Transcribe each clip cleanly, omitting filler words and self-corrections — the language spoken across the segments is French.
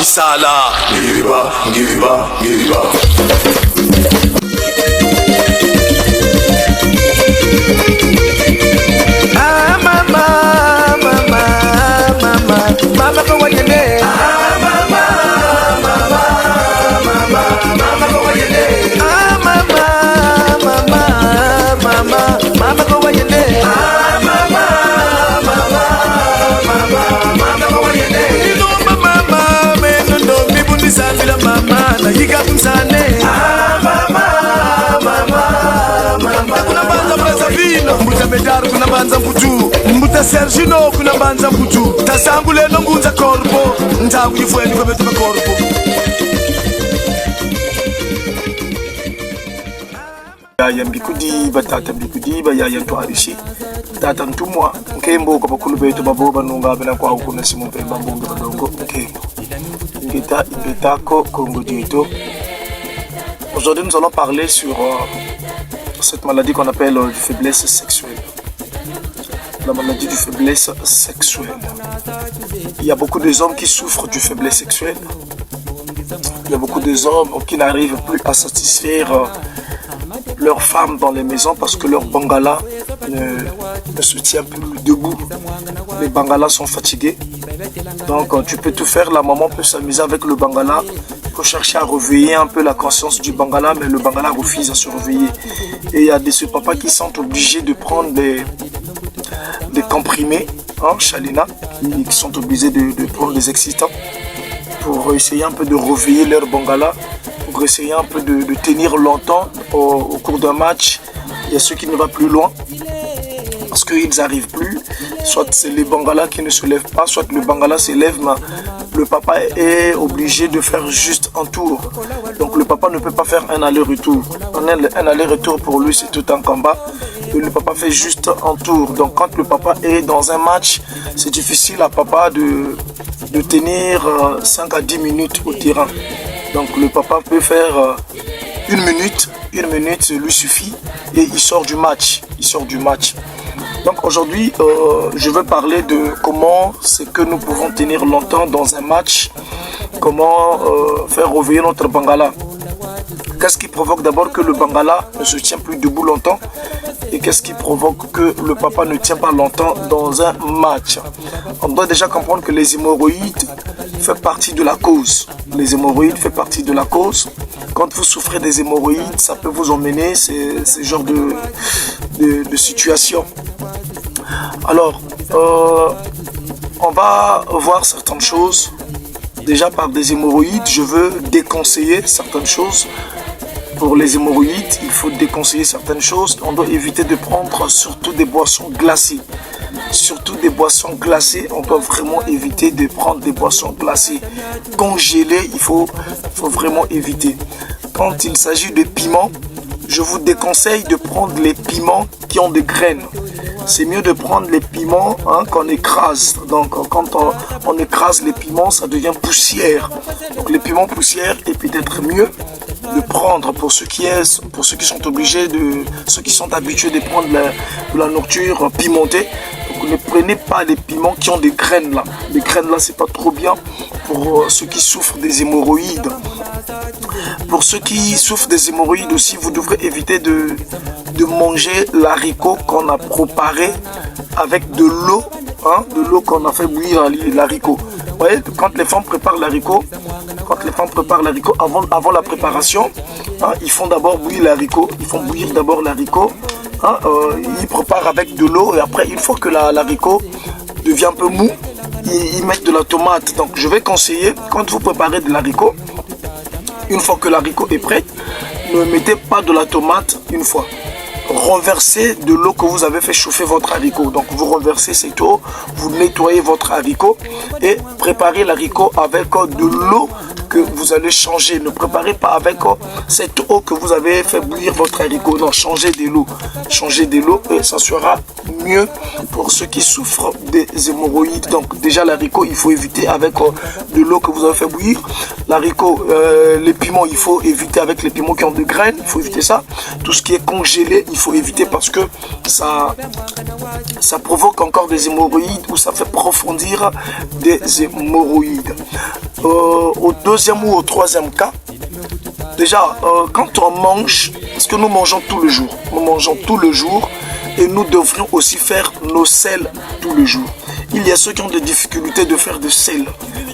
Isala, Ngiriba, Ngiriba, Ngiriba. Ah, mama, mama, mama, mama, go away, yeah. Ah, mama, mama, mama, mama, go away, yeah. Ah, mama, mama, mama, mama, go away, yeah. Ah, mama, mama, mama, mama, go away, yeah. You know, mama, Safila mama na yiga msane mama kuna banza Brazzaville mbuta Medar kuna banza mbutu mbuta Sergino kuna banza mbutu tasangu lelo ngunza korpo ntangu yifweni kwa betu korpo ya mbikudi batata mbikudi ba ya twarishi tata ntumwa nkembo kwa bakulu betu baboba nunga bena kwa ukuna simu pemba mbunga badongo nkembo. Aujourd'hui, nous allons parler sur cette maladie qu'on appelle faiblesse sexuelle. La maladie du faiblesse sexuelle. Il y a beaucoup d'hommes qui souffrent du faiblesse sexuelle. Il y a beaucoup d'hommes qui n'arrivent plus à satisfaire leurs femmes dans les maisons parce que leur bangala ne se tient plus debout. Les bangalas sont fatigués. Donc tu peux tout faire, la maman peut s'amuser avec le bangala pour chercher à réveiller un peu la conscience du bangala, mais le bangala refuse à se réveiller. Et il y a des papas qui sont obligés de prendre des comprimés, Chalina, qui sont obligés de prendre des excitants pour essayer un peu de réveiller leur bangala, pour essayer un peu de tenir longtemps au cours d'un match. Il y a ceux qui ne vont plus loin parce qu'ils n'arrivent plus, soit c'est les bangalas qui ne se lèvent pas, soit le bangala se lève, mais le papa est obligé de faire juste un tour. Donc le papa ne peut pas faire un aller-retour. Un aller-retour pour lui c'est tout un combat. Et le papa fait juste un tour. Donc quand le papa est dans un match, c'est difficile à papa de tenir 5 à 10 minutes au terrain. Donc le papa peut faire une minute lui suffit et il sort du match. Donc aujourd'hui, je veux parler de comment c'est que nous pouvons tenir longtemps dans un match, comment faire réveiller notre bangala. Qu'est-ce qui provoque d'abord que le bangala ne se tient plus debout longtemps et qu'est-ce qui provoque que le papa ne tient pas longtemps dans un match? On doit déjà comprendre que les hémorroïdes font partie de la cause. Les hémorroïdes font partie de la cause. Quand vous souffrez des hémorroïdes, ça peut vous emmener ce genre de situation. Alors, on va voir certaines choses. Déjà par des hémorroïdes, je veux déconseiller certaines choses. Pour les hémorroïdes, il faut déconseiller certaines choses. On doit éviter de prendre surtout des boissons glacées. Surtout des boissons glacées, on doit vraiment éviter de prendre des boissons glacées. Congelées, il faut vraiment éviter. Quand il s'agit de piments, je vous déconseille de prendre les piments qui ont des graines. C'est mieux de prendre les piments qu'on écrase. Donc quand on écrase les piments, ça devient poussière. Donc les piments poussière est peut-être mieux de prendre pour ceux qui sont obligés ceux qui sont habitués de prendre de la nourriture pimentée. Donc ne prenez pas les piments qui ont des graines là. Les graines là c'est pas trop bien pour ceux qui souffrent des hémorroïdes. Pour ceux qui souffrent des hémorroïdes aussi, vous devrez éviter de manger l'haricot qu'on a préparé avec de l'eau, de l'eau qu'on a fait bouillir l'haricot. Vous voyez, quand les femmes préparent l'haricot, avant la préparation, ils font d'abord bouillir l'haricot. Ils font bouillir d'abord l'haricot. Ils préparent avec de l'eau et après, une fois que l'haricot devient un peu mou, ils mettent de la tomate. Donc, je vais conseiller, quand vous préparez de l'haricot, une fois que l'haricot est prêt, ne mettez pas de la tomate une fois. Renversez de l'eau que vous avez fait chauffer votre haricot. Donc vous renversez cette eau, vous nettoyez votre haricot et préparez l'haricot avec de l'eau que vous allez changer. Ne préparez pas avec cette eau que vous avez fait bouillir votre haricot. Non, changez de l'eau. Changez de l'eau et ça sera mieux pour ceux qui souffrent des hémorroïdes. Donc déjà l'haricot, il faut éviter avec de l'eau que vous avez fait bouillir. L'haricot, les piments, il faut éviter avec les piments qui ont des graines. Il faut éviter ça. Tout ce qui est congelé, il faut éviter parce que ça provoque encore des hémorroïdes ou ça fait profondir des hémorroïdes. Au deuxième ou au troisième cas, déjà, quand on mange, parce que nous mangeons tout le jour, nous mangeons tout le jour et nous devrions aussi faire nos sels tout le jour. Il y a ceux qui ont des difficultés de faire de sel.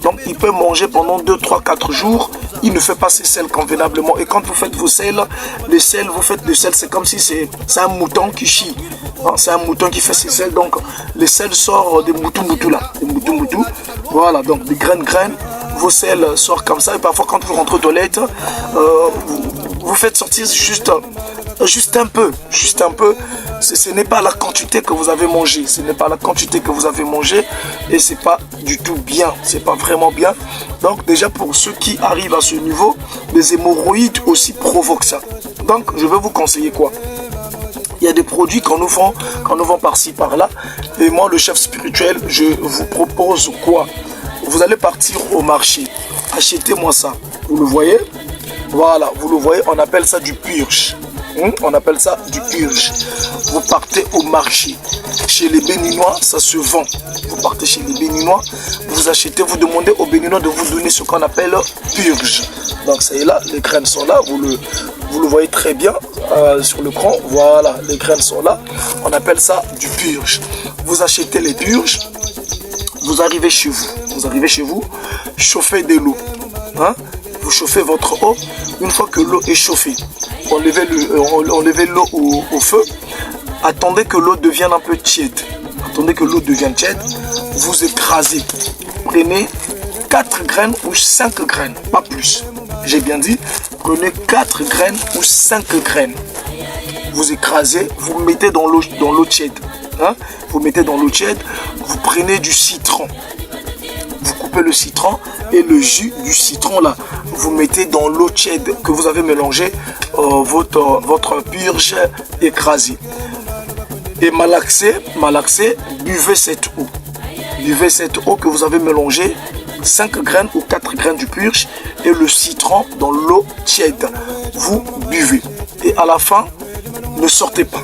Donc, il peut manger pendant 2, 3, 4 jours. Il ne fait pas ses sels convenablement. Et quand vous faites vos sels, les sels, vous faites le sel, c'est comme si c'est un mouton qui chie. Hein, c'est un mouton qui fait ses sels. Donc, les sels sortent des moutous là. Des moutous. Voilà, donc des graines. Vos sels sortent comme ça. Et parfois, quand vous rentrez aux toilettes, vous faites sortir juste un peu. Ce n'est pas la quantité que vous avez mangé. Ce n'est pas la quantité que vous avez mangé. Et c'est pas du tout bien. C'est pas vraiment bien. Donc déjà pour ceux qui arrivent à ce niveau, les hémorroïdes aussi provoquent ça. Donc je vais vous conseiller quoi? Il y a des produits qu'on nous vend par-ci par-là. Et moi le chef spirituel, je vous propose quoi? Vous allez partir au marché. Achetez-moi ça. Vous le voyez? Voilà, vous le voyez, on appelle ça du purge. On appelle ça du purge. Vous partez au marché. Chez les Béninois, ça se vend. Vous partez chez les Béninois, vous achetez, vous demandez aux Béninois de vous donner ce qu'on appelle purge. Donc c'est là, les graines sont là, vous le voyez très bien sur l'écran. Voilà, les graines sont là. On appelle ça du purge. Vous achetez les purges, vous arrivez chez vous, chauffez de l'eau. Vous chauffez votre eau. Une fois que l'eau est chauffée, enlevez l'eau au feu. Attendez que l'eau devienne un peu tiède. Vous écrasez. Prenez 4 graines ou 5 graines, pas plus. J'ai bien dit, prenez 4 graines ou 5 graines. Vous écrasez, vous mettez dans l'eau tiède. Vous mettez dans l'eau tiède, vous prenez du citron. Vous coupez le citron et le jus du citron là, vous mettez dans l'eau tiède que vous avez mélangé votre purge écrasée. Et malaxez, buvez cette eau. Buvez cette eau que vous avez mélangée, 5 graines ou 4 graines du purge et le citron dans l'eau tiède. Vous buvez. Et à la fin, ne sortez pas.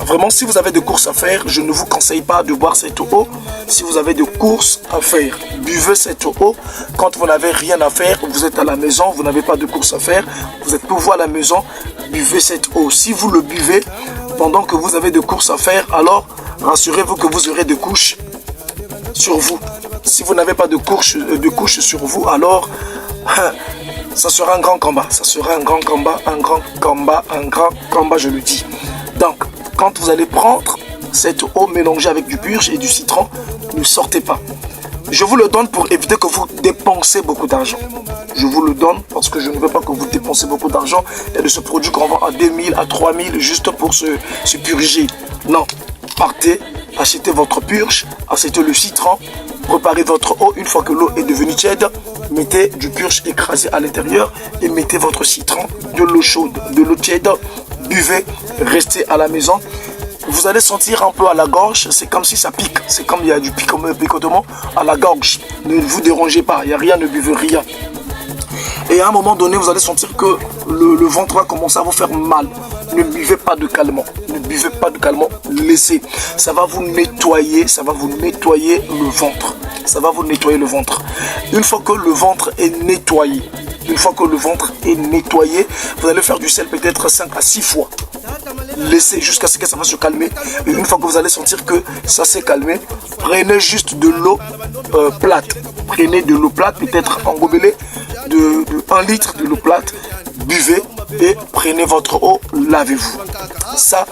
Vraiment, si vous avez des courses à faire, je ne vous conseille pas de boire cette eau. Si vous avez des courses à faire, buvez cette eau. Quand vous n'avez rien à faire, vous êtes à la maison, vous n'avez pas de courses à faire, vous êtes pour vous à la maison, buvez cette eau. Si vous le buvez pendant que vous avez des courses à faire, alors rassurez-vous que vous aurez des couches sur vous. Si vous n'avez pas de couches sur vous, alors ça sera un grand combat. Ça sera un grand combat, je le dis. Donc, quand vous allez prendre cette eau mélangée avec du purge et du citron, ne sortez pas. Je vous le donne pour éviter que vous dépensez beaucoup d'argent. Je vous le donne parce que je ne veux pas que vous dépensez beaucoup d'argent. Il y a de ce produit qu'on vend à 2000, à 3000 juste pour se purger. Non, partez, achetez votre purge, achetez le citron, préparez votre eau. Une fois que l'eau est devenue tiède, mettez du purge écrasé à l'intérieur et mettez votre citron, de l'eau chaude, de l'eau tiède. Buvez, restez à la maison. Vous allez sentir un peu à la gorge, c'est comme si ça pique. C'est comme il y a du picotement à la gorge. Ne vous dérangez pas, il n'y a rien, ne buvez rien. Et à un moment donné, vous allez sentir que le ventre va commencer à vous faire mal. Ne buvez pas de calmant. Ne buvez pas de calmant, laissez. Ça va vous nettoyer, le ventre. Ça va vous nettoyer le ventre. Une fois que le ventre est nettoyé, vous allez faire du sel peut-être 5 à 6 fois. Laissez jusqu'à ce que ça va se calmer. Et une fois que vous allez sentir que ça s'est calmé, prenez juste de l'eau plate. Prenez de l'eau plate, peut-être en gobelet de 1 litre de l'eau plate. Buvez et prenez votre eau, lavez-vous. Ça,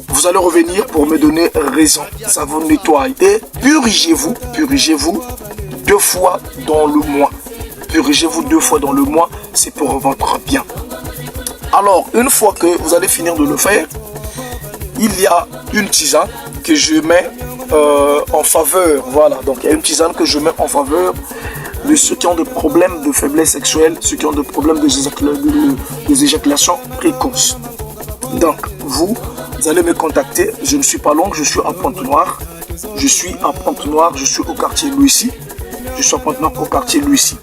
vous allez revenir pour me donner raison. Ça vous nettoie. Et purgez-vous 2 fois dans le mois. Purgez-vous 2 fois dans le mois, c'est pour votre bien. Alors, une fois que vous allez finir de le faire, il y a une tisane que je mets en faveur. Voilà, donc il y a une tisane que je mets en faveur ceux qui ont des problèmes de faiblesse sexuelle, ceux qui ont des problèmes des éjaculations précoces. Donc, vous allez me contacter. Je ne suis pas long, je suis à Pointe-Noire. Je suis au quartier Louis-Sy. Je suis à Pointe-Noire au quartier Louis-Sy.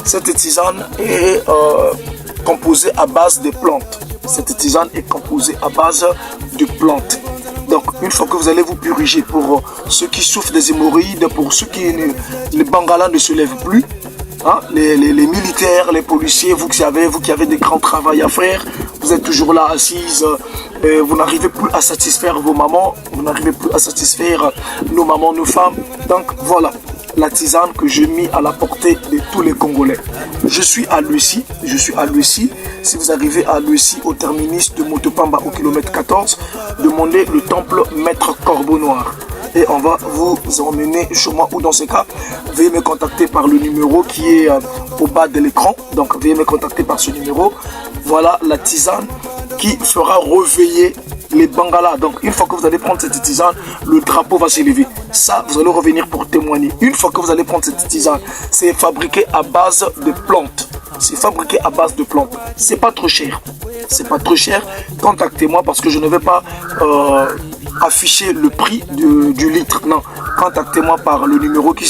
Cette tisane est composée à base de plantes. Cette tisane est composée à base de plantes. Donc, une fois que vous allez vous puriger, pour ceux qui souffrent des hémorroïdes, pour ceux qui les bangalas ne se lèvent plus, hein, les militaires, les policiers, vous qui avez des grands travaux à faire, vous êtes toujours là assises, vous n'arrivez plus à satisfaire vos mamans, vous n'arrivez plus à satisfaire nos mamans, nos femmes. Donc voilà la tisane que j'ai mis à la portée de tous les Congolais. Je suis à Louis-Sy. Si vous arrivez à Louis-Sy, au terminus de Motopamba au kilomètre 14, demandez le temple Maître Corbeau Noir. Et on va vous emmener chez moi, ou dans ce cas, veuillez me contacter par le numéro qui est au bas de l'écran. Donc veuillez me contacter par ce numéro. Voilà la tisane qui fera réveiller les bangalas. Donc une fois que vous allez prendre cette tisane, le drapeau va s'élever. Ça, vous allez revenir pour témoigner. Une fois que vous allez prendre cette tisane, c'est fabriqué à base de plantes. C'est fabriqué à base de plantes. C'est pas trop cher. C'est pas trop cher. Contactez-moi parce que je ne vais pas afficher le prix du litre. Non. Contactez-moi par le numéro qui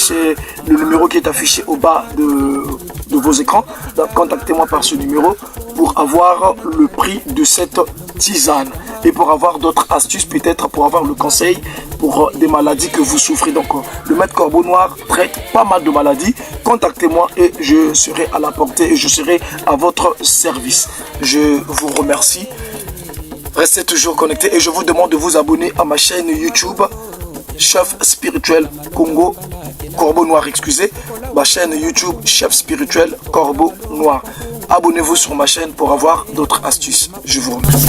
est affiché au bas de vos écrans. Donc contactez-moi par ce numéro pour avoir le prix de cette tisane et pour avoir d'autres astuces, peut-être pour avoir le conseil pour des maladies que vous souffrez. Donc le Maître Corbeau Noir traite pas mal de maladies. Contactez-moi et je serai à la portée et je serai à votre service. Je vous remercie. Restez toujours connectés et je vous demande de vous abonner à ma chaîne YouTube Chef Spirituel Congo Corbeau Noir, excusez, ma chaîne YouTube Chef Spirituel Corbeau Noir. Abonnez-vous sur ma chaîne pour avoir d'autres astuces. Je vous remercie.